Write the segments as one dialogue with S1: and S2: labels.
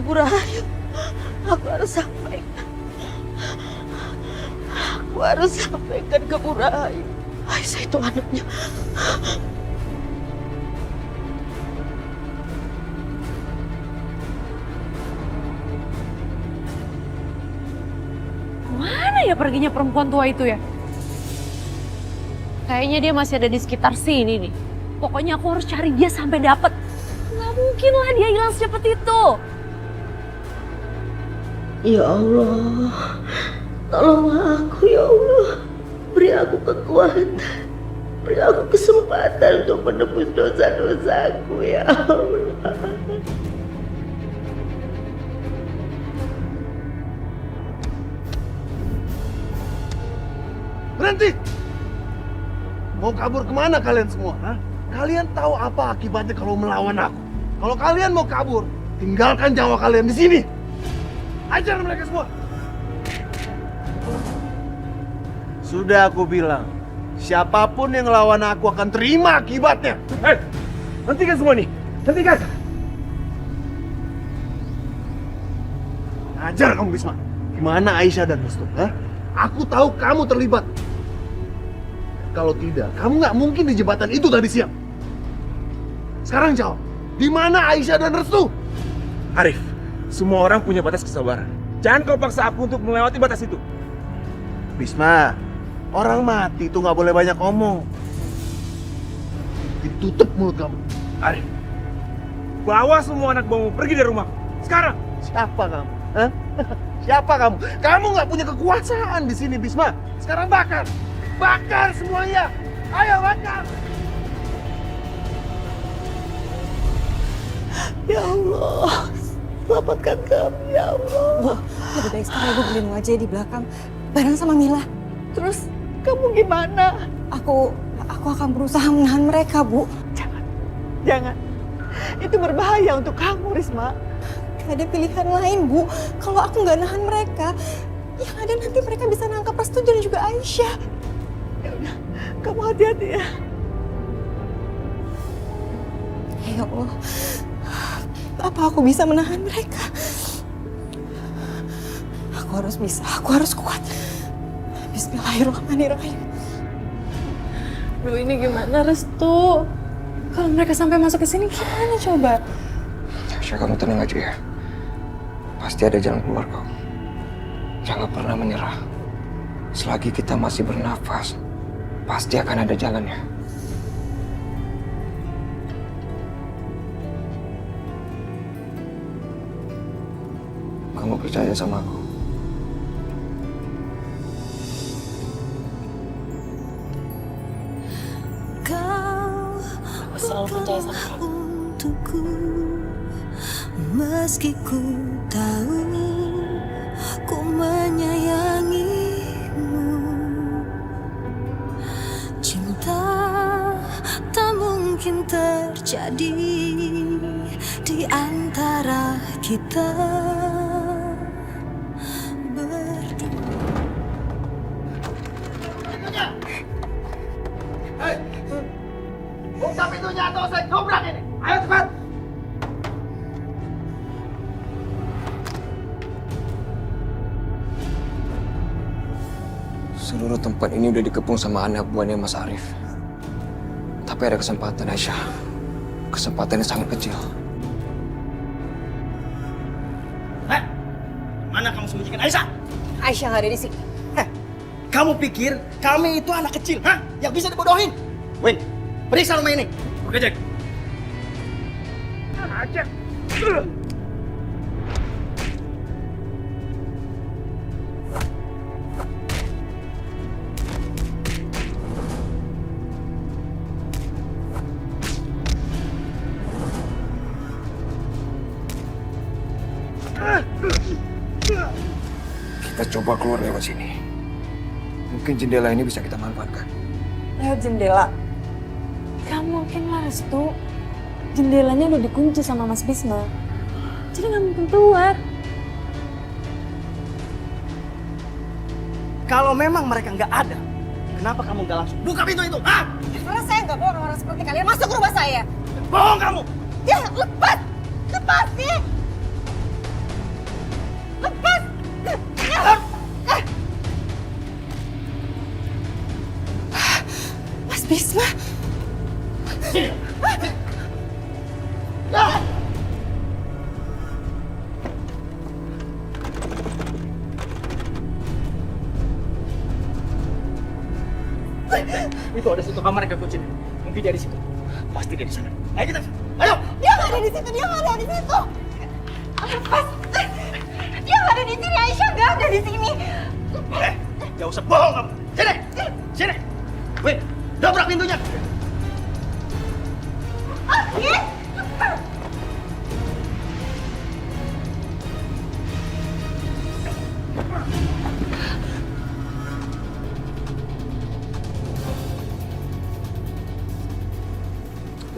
S1: Bu Rahayu. Aku harus sampaikan. Aku harus sampaikan ke Bu Rahayu. Aisyah itu anaknya.
S2: Mana ya perginya perempuan tua itu ya? Kayaknya dia masih ada di sekitar sini nih. Pokoknya aku harus cari dia sampai dapet. Nggak mungkin lah dia hilang secepat itu.
S1: Ya Allah, tolonglah aku ya Allah. Beri aku kekuatan. Beri aku kesempatan untuk menebus dosa-dosaku ya Allah.
S3: Berhenti! Mau kabur kemana kalian semua? Ha? Kalian tahu apa akibatnya kalau melawan aku? Kalau kalian mau kabur, tinggalkan nyawa kalian di sini. Ajar mereka semua. Sudah aku bilang, siapapun yang lawan aku akan terima akibatnya. Hei, hentikan semua nih. Hentikan. Ajar kamu Bisma. Gimana Aisyah dan Restu? Ha? Aku tahu kamu terlibat. Kalau tidak, kamu nggak mungkin di jembatan itu tadi siang. Sekarang jawab, di mana Aisyah dan Restu?
S4: Arif, semua orang punya batas kesabaran. Jangan kau paksa aku untuk melewati batas itu.
S3: Bisma, orang mati itu nggak boleh banyak omong. Ditutup mulut kamu.
S4: Arif, bawa semua anak buahmu pergi dari rumah. Sekarang.
S3: Siapa kamu? Hah? Siapa kamu? Kamu nggak punya kekuasaan di sini, Bisma. Sekarang bakar. Bakar semuanya. Ayo bakar.
S1: Ya Allah, selamatkan kami ya Allah.
S5: Lebih baik sekarang ibu beli aja di belakang bareng sama Mila.
S1: Terus kamu gimana?
S5: Aku akan berusaha menahan mereka, Bu.
S1: Jangan. Itu berbahaya untuk kamu, Risma.
S5: Gak ada pilihan lain, Bu. Kalau aku nggak nahan mereka, yang ada nanti mereka bisa nangkap Restu dan juga Aisyah.
S1: Ya udah, kamu hati-hati ya.
S5: Ya Allah, apa aku bisa menahan mereka? Aku harus bisa, aku harus kuat. Bismillahirrahmanirrahim.
S2: Duh, ini gimana Restu? Kalau mereka sampai masuk ke sini gimana coba?
S6: Aisyah, kamu tenang aja ya. Pasti ada jalan keluar kok. Jangan pernah menyerah. Selagi kita masih bernafas, pasti akan ada jalannya. Kamu percaya sama aku?
S2: Aku selalu percaya sama kamu.
S7: Untukku, meski ku tahu ku menyayangimu. Cinta tak mungkin terjadi di antara kita berdua.
S3: Hei, buka pintunya atau saya dobrak ini. Ayo cepat.
S6: Seluruh tempat ini udah dikepung sama anak buahnya Mas Arif. Tapi ada kesempatan, Aisyah. Kesempatannya sangat kecil.
S8: Hah? Mana kamu sembunyikan Aisyah?
S5: Aisyah nggak ada di sini.
S8: Kamu pikir kami itu anak kecil, hah? Yang bisa dibodohin? Win, periksa rumah ini. Oke, Jack.
S3: Aja.
S6: Kita coba keluar lewat sini. Mungkin jendela ini bisa kita manfaatkan.
S5: Lewat jendela. Gak mungkin lah, Restu. Jendelanya udah dikunci sama Mas Bisma. Jadi gak mungkin keluar.
S8: Kalau memang mereka nggak ada, kenapa kamu nggak langsung buka pintu itu? Hah?
S5: Karena saya nggak mau orang-orang seperti kalian masuk ke rumah saya.
S8: Bohong kamu!
S5: Ya, lepas! Lepas nih!
S8: Itu ada satu kamar yang kunci. Mungkin dia di situ. Pasti dia di sana. Ayo kita. Ayo.
S1: Dia nggak ada di situ, dia nggak ada di situ. Lepas. Dia nggak ada di sini, Aisyah nggak ada di sini.
S8: Gak usah bohong kamu. Sini. Sini. Weh, dobrak pintunya.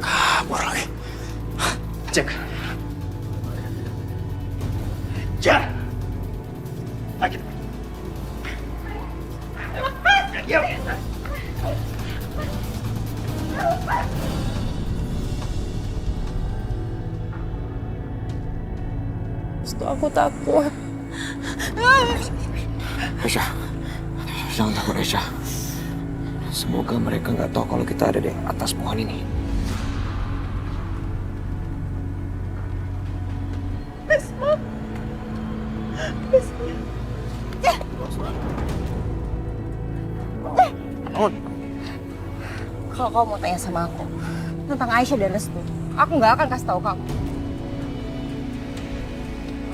S3: Kabur lagi.
S8: Cek. Jar. Lagi. Diam.
S5: Restu, aku takut.
S6: Aisyah, jangan takut Aisyah. Semoga mereka nggak tahu kalau kita ada di atas pohon ini.
S1: Kalau kamu mau tanya sama aku tentang Aisyah dan Restu, aku nggak akan kasih tahu kamu.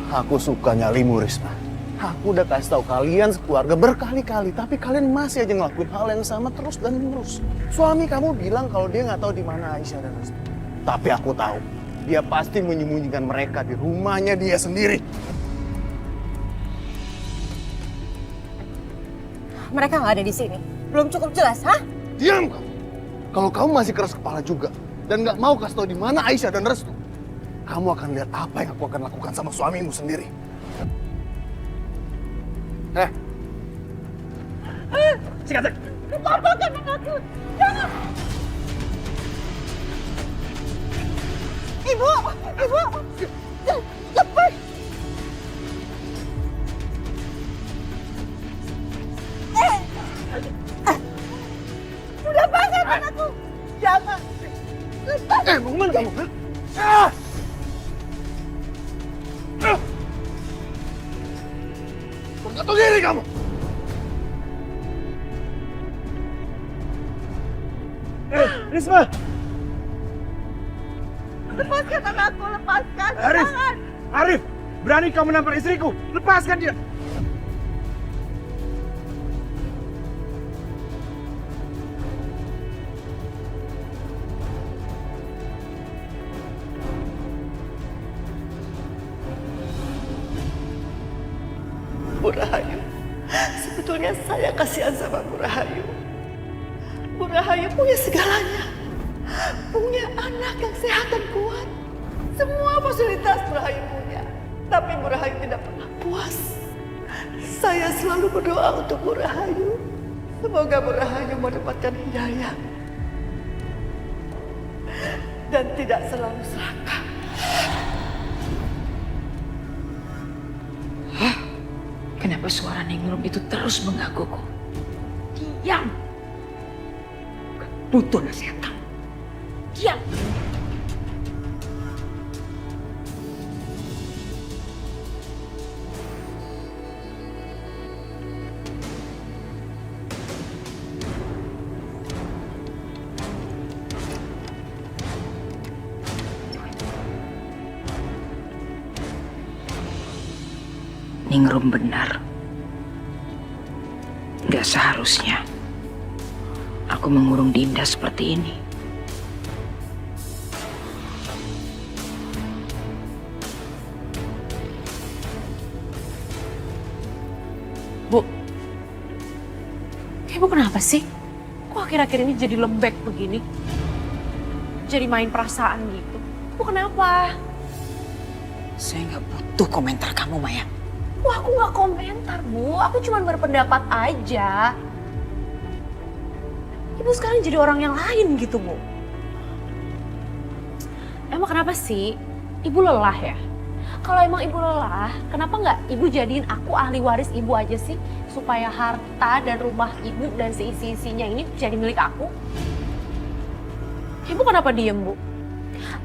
S3: Aku suka nyalimu, Risma. Aku udah kasih tahu kalian sekeluarga berkali-kali, tapi kalian masih aja ngelakuin hal yang sama terus dan menerus. Suami kamu bilang kalau dia nggak tahu di mana Aisyah dan Restu. Tapi aku tahu, dia pasti menyembunyikan mereka di rumahnya dia sendiri.
S1: Mereka nggak ada di sini. Belum cukup jelas, hah?
S3: Diam kamu. Kalau kamu masih keras kepala juga dan nggak mau kasih tahu di mana Aisyah dan Restu, kamu akan lihat apa yang aku akan lakukan sama suamimu sendiri.
S8: Sikat.
S1: Lepaskan anakku! Jangan! Ibu! Ibu! Lepas! Lepaskan anakku! Jangan! Lepas!
S3: Mau kemana kamu? Ah! Nggak tahu diri kamu!
S4: Risma!
S1: Lepaskan anakku! Lepaskan!
S4: Arif!
S1: Jangan!
S4: Arif! Berani kamu nampar istriku? Lepaskan dia!
S1: Bu Rahayu, sebetulnya saya kasihan sama Bu Rahayu. Bu Rahayu punya segalanya. Punya anak yang sehat dan kuat. Semua fasilitas Bu Rahayu punya. Tapi Bu Rahayu tidak pernah puas. Saya selalu berdoa untuk Bu Rahayu. Semoga Bu Rahayu mendapatkan hidayah. Dan tidak selalu serakah.
S2: Kenapa suara Ningrum itu terus menggangguku? Diam! Gak butuh nasihat kamu. Diam! Ningrum benar. Gak seharusnya aku mengurung Dinda seperti ini. Bu, Ibu kenapa sih? Kok akhir-akhir ini jadi lembek begini? Jadi main perasaan gitu. Bu kenapa?
S1: Saya nggak butuh komentar kamu, Maya.
S2: Wah, aku nggak komentar, Bu. Aku cuma berpendapat aja. Ibu sekarang jadi orang yang lain gitu, Bu. Emang kenapa sih? Ibu lelah ya? Kalau emang Ibu lelah, kenapa nggak Ibu jadiin aku ahli waris Ibu aja sih? Supaya harta dan rumah Ibu dan seisi-isinya ini jadi milik aku? Ibu kenapa diem, Bu?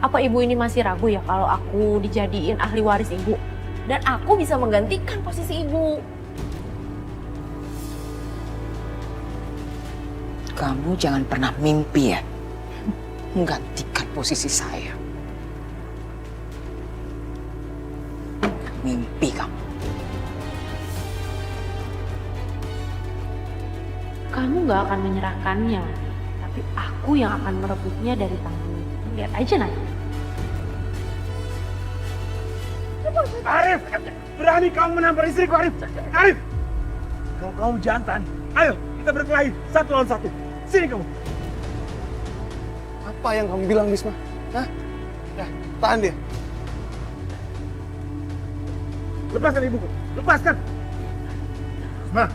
S2: Apa Ibu ini masih ragu ya kalau aku dijadiin ahli waris Ibu? Dan aku bisa menggantikan posisi Ibu.
S6: Kamu jangan pernah mimpi ya menggantikan posisi saya. Mimpi kamu.
S2: Kamu gak akan menyerahkannya, tapi aku yang akan merebutnya dari tanganmu. Lihat aja nanti.
S4: Arif, berani kamu menampar istriku, Arif. Arif, kalau kamu jantan, ayo kita berkelahi 1 lawan 1. Sini kamu.
S3: Apa yang kamu bilang, Bisma? Hah? Ya, tahan dia.
S4: Lepaskan ibuku, lepaskan. Nah.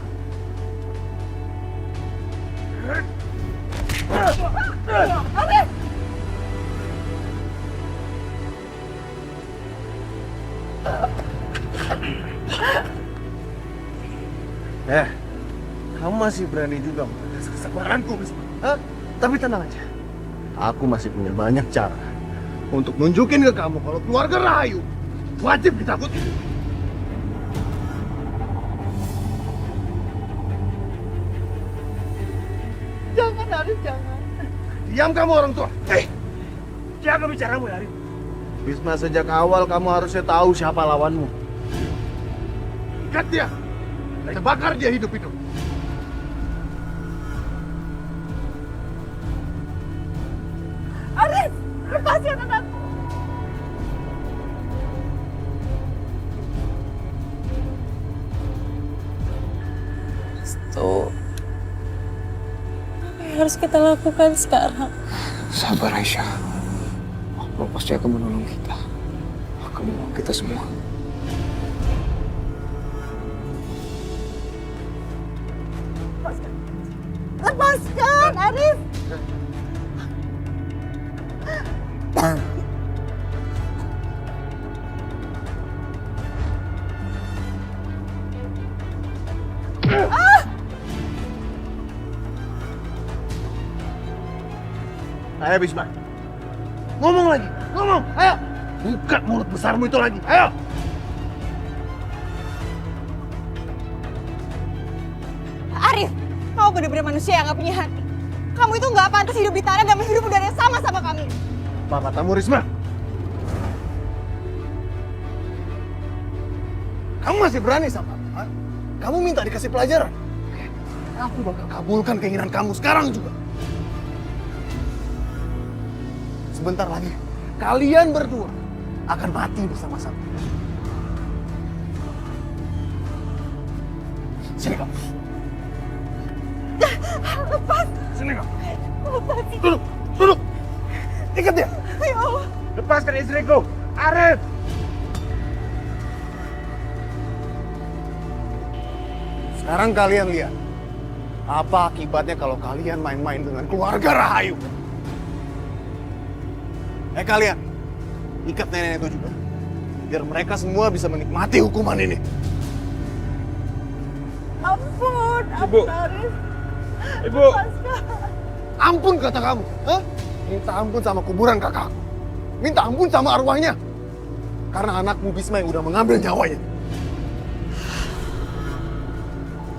S3: Kamu masih berani juga mengetes kesabaranku, Bisma. Hah? Tapi tenang aja. Aku masih punya banyak cara untuk nunjukin ke kamu kalau keluarga Rahayu wajib ditakuti.
S1: Jangan, Arif, jangan.
S3: Diam kamu orang tua.
S4: Jaga bicaramu ya, Arif.
S3: Bisma, sejak awal kamu harusnya tahu siapa lawanmu. Ikat dia. Dan bakar dia hidup-hidup.
S1: Arif, lepasin anakku.
S5: Restu, apa yang harus kita lakukan sekarang?
S6: Sabar Aisyah. Allah pasti akan menolong kita. Akan menolong kita semua.
S1: Lepaskan, Arif.
S3: Ayo Bisma. Ngomong lagi. Ngomong. Ayo. Buka mulut besarmu itu lagi. Ayo.
S5: Arif, kamu benar-benar manusia yang gak punya hati. Kamu itu gak pantas hidup di tanah dan menghirup udara yang sama sama kami.
S3: Apa katamu, Risma? Kamu masih berani sama aku? Ha? Kamu minta dikasih pelajaran? Oke. Aku bakal kabulkan keinginan kamu sekarang juga. Sebentar lagi, kalian berdua akan mati bersama-sama. Sini kamu.
S1: Lepas.
S3: Sini kamu.
S1: Lepasin.
S3: Duduk, duduk. Ikat dia.
S1: Ya Allah.
S4: Lepaskan istriku, Arif.
S3: Sekarang kalian lihat, apa akibatnya kalau kalian main-main dengan keluarga Rahayu. Kalian, ikat nenek itu juga. Biar mereka semua bisa menikmati hukuman ini.
S1: Ampun,
S4: Ibu.
S1: ampun, Arif.
S4: Ibu.
S1: Lepaskan.
S3: Ampun kata kamu. Hah? Minta ampun sama kuburan kakakku. Minta ampun sama arwahnya. Karena anakmu Bisma yang udah mengambil nyawanya.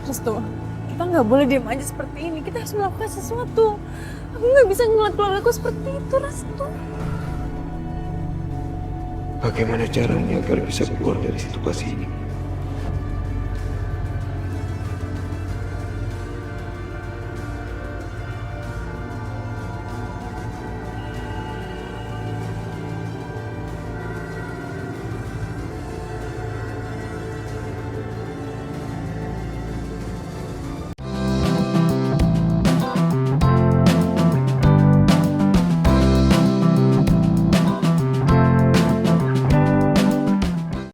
S5: Restu, kita nggak boleh diam aja seperti ini. Kita harus melakukan sesuatu. Aku nggak bisa ngeliat keluargaku seperti itu, Restu.
S6: Bagaimana caranya agar bisa keluar dari situasi ini?